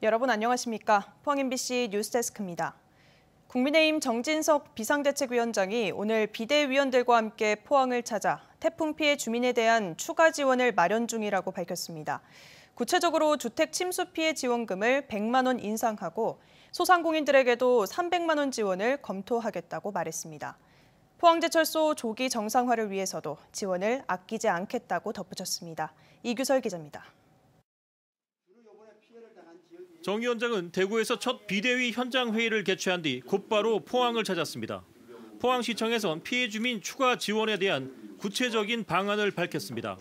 여러분 안녕하십니까? 포항 MBC 뉴스데스크입니다. 국민의힘 정진석 비상대책위원장이 오늘 비대위원들과 함께 포항을 찾아 태풍 피해 주민에 대한 추가 지원을 마련 중이라고 밝혔습니다. 구체적으로 주택 침수 피해 지원금을 100만 원 인상하고 소상공인들에게도 300만 원 지원을 검토하겠다고 말했습니다. 포항제철소 조기 정상화를 위해서도 지원을 아끼지 않겠다고 덧붙였습니다. 이규설 기자입니다. 정 위원장은 대구에서 첫 비대위 현장 회의를 개최한 뒤 곧바로 포항을 찾았습니다. 포항시청에선 피해 주민 추가 지원에 대한 구체적인 방안을 밝혔습니다.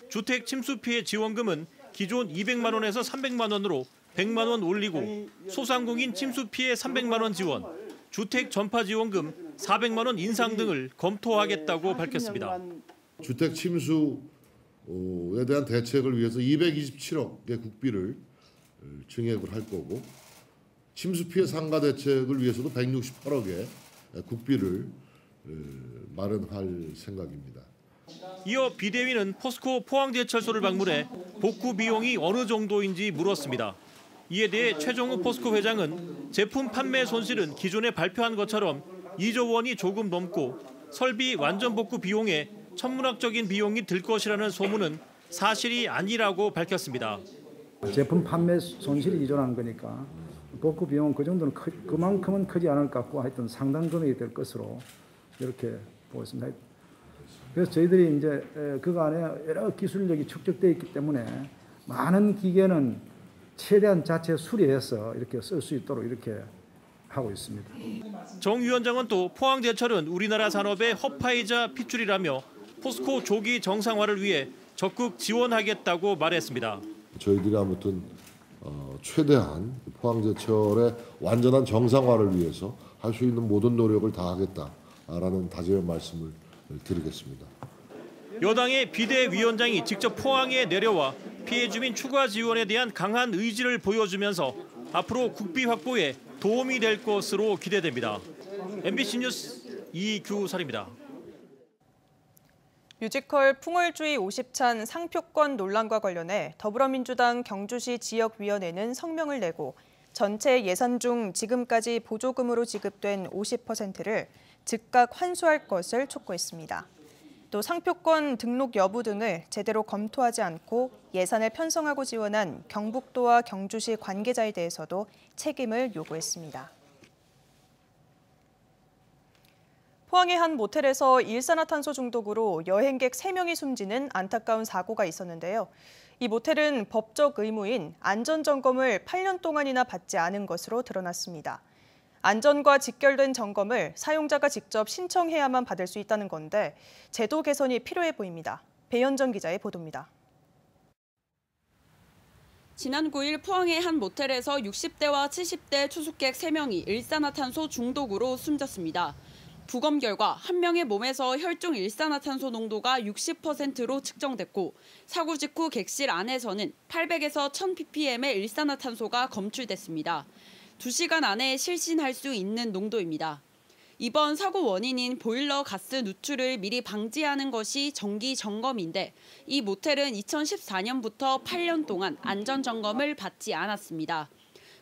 주택 침수 피해 지원금은 기존 200만 원에서 300만 원으로 100만 원 올리고 소상공인 침수 피해 300만 원 지원, 주택 전파 지원금 400만 원 인상 등을 검토하겠다고 밝혔습니다. 주택 침수에 대한 대책을 위해서 227억의 국비를 증액을 할 거고 침수 피해 상가 대책을 위해서도 168억의 국비를 마련할 생각입니다. 이어 비대위는 포스코 포항제철소를 방문해 복구 비용이 어느 정도인지 물었습니다. 이에 대해 최종우 포스코 회장은 제품 판매 손실은 기존에 발표한 것처럼 2조 원이 조금 넘고 설비 완전 복구 비용에 천문학적인 비용이 들 것이라는 소문은 사실이 아니라고 밝혔습니다. 제품 판매 손실이 2조라는 거니까 복구 비용은 그 정도는 그만큼은 크지 않을 것 같고 하여튼 상당 금액이 될 것으로 이렇게 보고 있습니다. 그래서 저희들이 이제 그간에 여러 기술력이 축적되어 있기 때문에 많은 기계는 최대한 자체 수리해서 이렇게 쓸 수 있도록 이렇게 하고 있습니다. 정 위원장은 또 포항제철은 우리나라 산업의 허파이자 핏줄이라며 포스코 조기 정상화를 위해 적극 지원하겠다고 말했습니다. 저희들이 아무튼 최대한 포항제철의 완전한 정상화를 위해서 할 수 있는 모든 노력을 다하겠다라는 다짐의 말씀을 드리겠습니다. 여당의 비대위원장이 직접 포항에 내려와 피해 주민 추가 지원에 대한 강한 의지를 보여주면서 앞으로 국비 확보에 도움이 될 것으로 기대됩니다. MBC 뉴스 이규설입니다. 뮤지컬 풍월주의 50찬 상표권 논란과 관련해 더불어민주당 경주시 지역위원회는 성명을 내고 전체 예산 중 지금까지 보조금으로 지급된 50%를 즉각 환수할 것을 촉구했습니다. 또 상표권 등록 여부 등을 제대로 검토하지 않고 예산을 편성하고 지원한 경북도와 경주시 관계자에 대해서도 책임을 요구했습니다. 포항의 한 모텔에서 일산화탄소 중독으로 여행객 3명이 숨지는 안타까운 사고가 있었는데요. 이 모텔은 법적 의무인 안전점검을 8년 동안이나 받지 않은 것으로 드러났습니다. 안전과 직결된 점검을 사용자가 직접 신청해야만 받을 수 있다는 건데 제도 개선이 필요해 보입니다. 배현정 기자의 보도입니다. 지난 9일 포항의 한 모텔에서 60대와 70대 투숙객 3명이 일산화탄소 중독으로 숨졌습니다. 부검 결과 한 명의 몸에서 혈중 일산화탄소 농도가 60%로 측정됐고 사고 직후 객실 안에서는 800에서 1000ppm의 일산화탄소가 검출됐습니다. 2시간 안에 실신할 수 있는 농도입니다. 이번 사고 원인인 보일러 가스 누출을 미리 방지하는 것이 정기 점검인데 이 모텔은 2014년부터 8년 동안 안전 점검을 받지 않았습니다.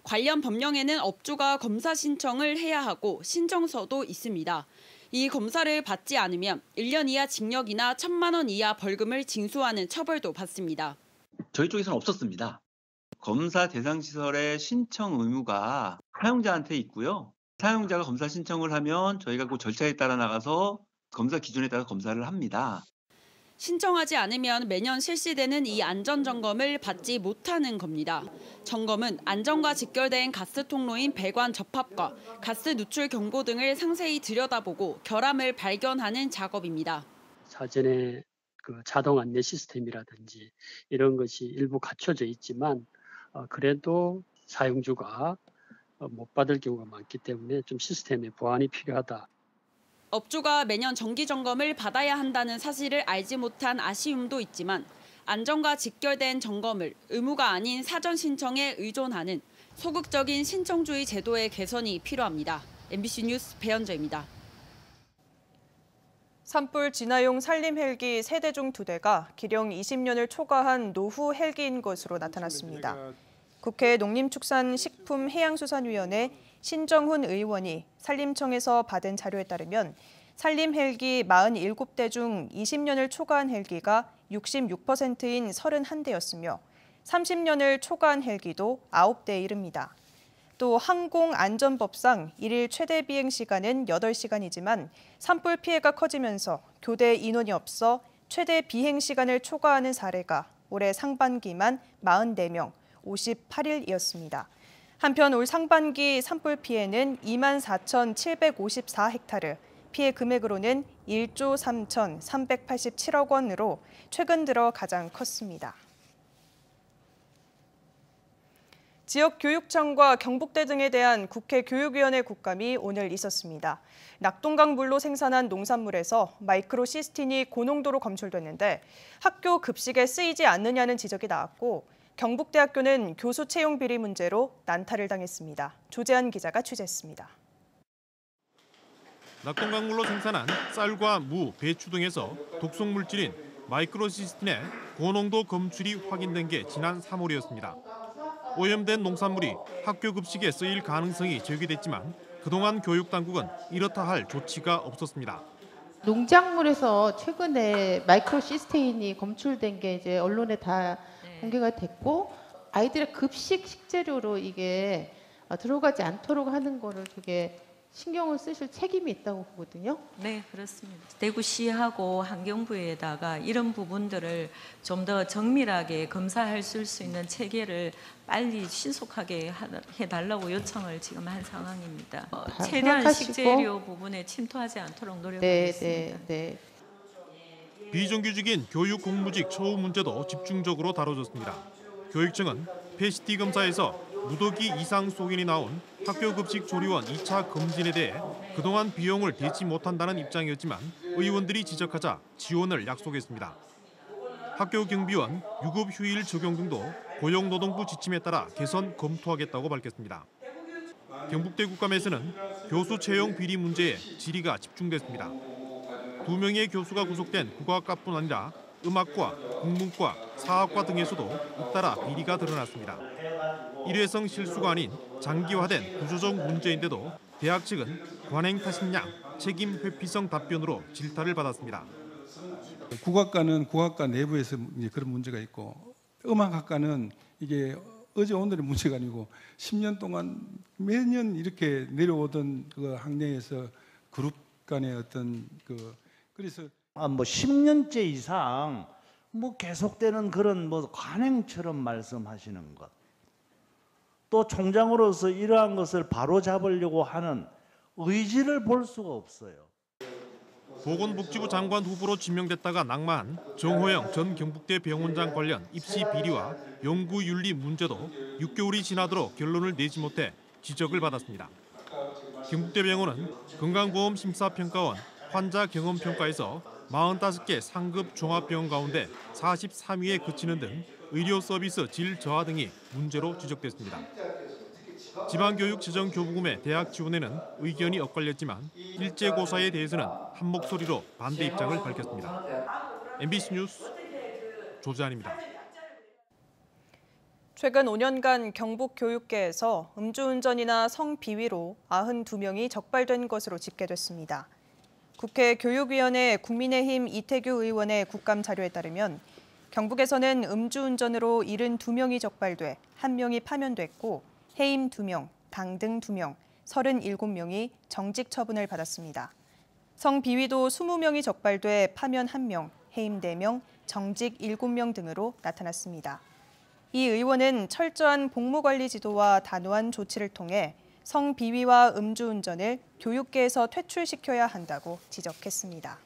관련 법령에는 업주가 검사 신청을 해야 하고 신청서도 있습니다. 이 검사를 받지 않으면 1년 이하 징역이나 1,000만 원 이하 벌금을 징수하는 처벌도 받습니다. 저희 쪽에서는 없었습니다. 검사 대상 시설의 신청 의무가 사용자한테 있고요. 사용자가 검사 신청을 하면 저희가 그 절차에 따라 나가서 검사 기준에 따라 검사를 합니다. 신청하지 않으면 매년 실시되는 이 안전점검을 받지 못하는 겁니다. 점검은 안전과 직결된 가스 통로인 배관 접합과 가스 누출 경보 등을 상세히 들여다보고 결함을 발견하는 작업입니다. 사전에 자동 안내 시스템이라든지 이런 것이 일부 갖춰져 있지만 그래도 사용주가 못 받을 경우가 많기 때문에 좀 시스템의 보완이 필요하다. 업주가 매년 정기 점검을 받아야 한다는 사실을 알지 못한 아쉬움도 있지만 안전과 직결된 점검을 의무가 아닌 사전 신청에 의존하는 소극적인 신청주의 제도의 개선이 필요합니다. MBC 뉴스 배현정입니다. 산불 진화용 산림 헬기 3대 중 2대가 기령 20년을 초과한 노후 헬기인 것으로 나타났습니다. 국회 농림축산식품해양수산위원회 신정훈 의원이 산림청에서 받은 자료에 따르면 산림 헬기 47대 중 20년을 초과한 헬기가 66%인 31대였으며 30년을 초과한 헬기도 9대에 이릅니다. 또 항공안전법상 일일 최대 비행 시간은 8시간이지만 산불 피해가 커지면서 교대 인원이 없어 최대 비행 시간을 초과하는 사례가 올해 상반기만 44명, 58일이었습니다. 한편 올 상반기 산불 피해는 24,754헥타르, 피해 금액으로는 1조 3,387억 원으로 최근 들어 가장 컸습니다. 지역교육청과 경북대 등에 대한 국회 교육위원회 국감이 오늘 있었습니다. 낙동강 물로 생산한 농산물에서 마이크로시스틴이 고농도로 검출됐는데 학교 급식에 쓰이지 않느냐는 지적이 나왔고 경북대학교는 교수 채용 비리 문제로 난타를 당했습니다. 조재한 기자가 취재했습니다. 낙동강물로 생산한 쌀과 무, 배추 등에서 독성 물질인 마이크로시스틴의 고농도 검출이 확인된 게 지난 3월이었습니다. 오염된 농산물이 학교 급식에 쓰일 가능성이 제기됐지만 그동안 교육당국은 이렇다 할 조치가 없었습니다. 농작물에서 최근에 마이크로시스테인이 검출된 게 이제 언론에 다 공개가 됐고 아이들의 급식 식재료로 이게 들어가지 않도록 하는 거를 되게 신경을 쓰실 책임이 있다고 보거든요. 네, 그렇습니다. 대구시하고 환경부에다가 이런 부분들을 좀 더 정밀하게 검사할 수 있는 체계를 빨리 신속하게 해달라고 요청을 지금 한 상황입니다. 최대한 생각하시고. 식재료 부분에 침투하지 않도록 노력하겠습니다. 네. 비정규직인 교육 공무직 처우 문제도 집중적으로 다뤄졌습니다. 교육청은 패시티 검사에서 무더기 이상 소견이 나온 학교 급식 조리원 2차 검진에 대해 그동안 비용을 대지 못한다는 입장이었지만 의원들이 지적하자 지원을 약속했습니다. 학교 경비원, 유급 휴일 적용 등도 고용노동부 지침에 따라 개선 검토하겠다고 밝혔습니다. 경북대 국감에서는 교수 채용 비리 문제에 질의가 집중됐습니다. 2명의 교수가 구속된 국어학과뿐 아니라 음악과, 국문과, 사학과 등에서도 잇따라 비리가 드러났습니다. 일회성 실수가 아닌 장기화된 구조적 문제인데도 대학 측은 관행 탓이냐 책임 회피성 답변으로 질타를 받았습니다. 국악과는 국악과 내부에서 이제 그런 문제가 있고 음악학과는 이게 어제 오늘의 문제가 아니고 10년 동안 매년 이렇게 내려오던 그 학내에서 그룹 간의 어떤 그래서 뭐 10년째 이상 뭐 계속되는 그런 뭐 관행처럼 말씀하시는 것. 또 총장으로서 이러한 것을 바로잡으려고 하는 의지를 볼 수가 없어요. 보건복지부 장관 후보로 지명됐다가 낙마한 정호영 전 경북대 병원장 관련 입시 비리와 연구윤리 문제도 6개월이 지나도록 결론을 내지 못해 지적을 받았습니다. 경북대 병원은 건강보험심사평가원 환자 경험평가에서 45개 상급 종합병원 가운데 43위에 그치는 등 의료 서비스 질 저하 등이 문제로 지적됐습니다. 지방교육재정교부금의 대학 지원에는 의견이 엇갈렸지만 일제고사에 대해서는 한 목소리로 반대 입장을 밝혔습니다. MBC 뉴스 조재한입니다. 최근 5년간 경북 교육계에서 음주운전이나 성비위로 92명이 적발된 것으로 집계됐습니다. 국회 교육위원회 국민의힘 이태규 의원의 국감 자료에 따르면 경북에서는 음주운전으로 72명이 적발돼 1명이 파면됐고 해임 2명, 당등 2명, 37명이 정직 처분을 받았습니다. 성비위도 20명이 적발돼 파면 1명, 해임 4명, 정직 7명 등으로 나타났습니다. 이 의원은 철저한 복무관리 지도와 단호한 조치를 통해 성비위와 음주운전을 교육계에서 퇴출시켜야 한다고 지적했습니다.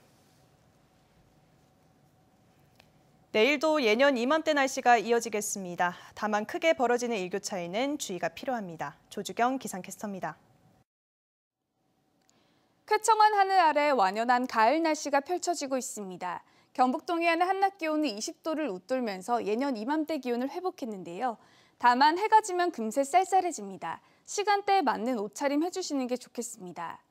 내일도 예년 이맘때 날씨가 이어지겠습니다. 다만 크게 벌어지는 일교차에는 주의가 필요합니다. 조주경 기상캐스터입니다. 쾌청한 하늘 아래 완연한 가을 날씨가 펼쳐지고 있습니다. 경북 동해안의 한낮 기온이 20도를 웃돌면서 예년 이맘때 기온을 회복했는데요. 다만 해가 지면 금세 쌀쌀해집니다. 시간대에 맞는 옷차림 해주시는 게 좋겠습니다.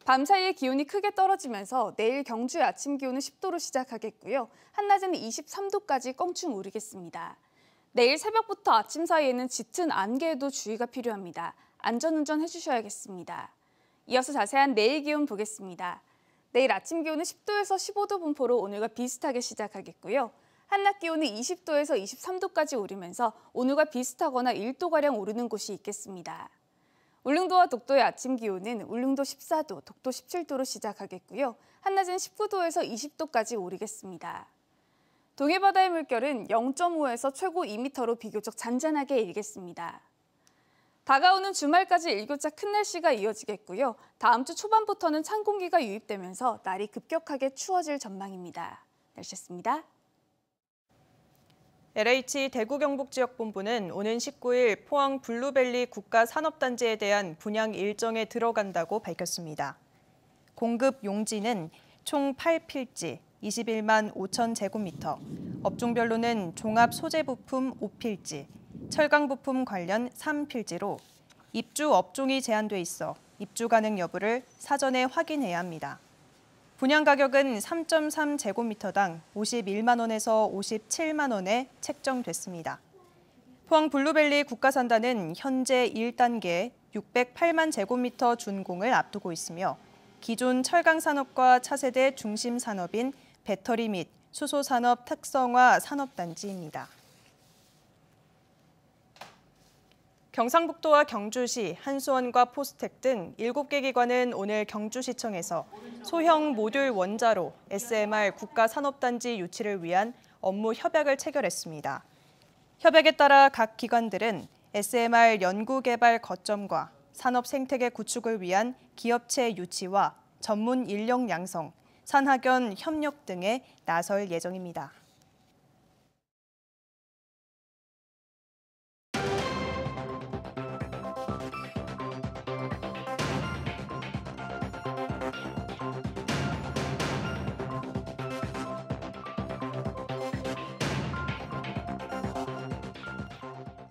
밤사이에 기온이 크게 떨어지면서 내일 경주의 아침 기온은 10도로 시작하겠고요. 한낮에는 23도까지 껑충 오르겠습니다. 내일 새벽부터 아침 사이에는 짙은 안개에도 주의가 필요합니다. 안전운전 해주셔야겠습니다. 이어서 자세한 내일 기온 보겠습니다. 내일 아침 기온은 10도에서 15도 분포로 오늘과 비슷하게 시작하겠고요. 한낮 기온은 20도에서 23도까지 오르면서 오늘과 비슷하거나 1도가량 오르는 곳이 있겠습니다. 울릉도와 독도의 아침 기온은 울릉도 14도, 독도 17도로 시작하겠고요. 한낮은 19도에서 20도까지 오르겠습니다. 동해바다의 물결은 0.5에서 최고 2m로 비교적 잔잔하게 일겠습니다. 다가오는 주말까지 일교차 큰 날씨가 이어지겠고요. 다음 주 초반부터는 찬 공기가 유입되면서 날이 급격하게 추워질 전망입니다. 날씨였습니다. LH 대구경북지역본부는 오는 19일 포항 블루밸리 국가산업단지에 대한 분양 일정에 들어간다고 밝혔습니다. 공급 용지는 총 8필지, 21만 5천 제곱미터, 업종별로는 종합 소재부품 5필지, 철강부품 관련 3필지로 입주 업종이 제한돼 있어 입주 가능 여부를 사전에 확인해야 합니다. 분양 가격은 3.3제곱미터당 51만 원에서 57만 원에 책정됐습니다. 포항 블루밸리 국가산단은 현재 1단계 608만 제곱미터 준공을 앞두고 있으며 기존 철강산업과 차세대 중심 산업인 배터리 및 수소산업 특성화 산업단지입니다. 경상북도와 경주시, 한수원과 포스텍 등 7개 기관은 오늘 경주시청에서 소형 모듈 원자로 SMR 국가산업단지 유치를 위한 업무 협약을 체결했습니다. 협약에 따라 각 기관들은 SMR 연구개발 거점과 산업 생태계 구축을 위한 기업체 유치와 전문 인력 양성, 산학연 협력 등에 나설 예정입니다.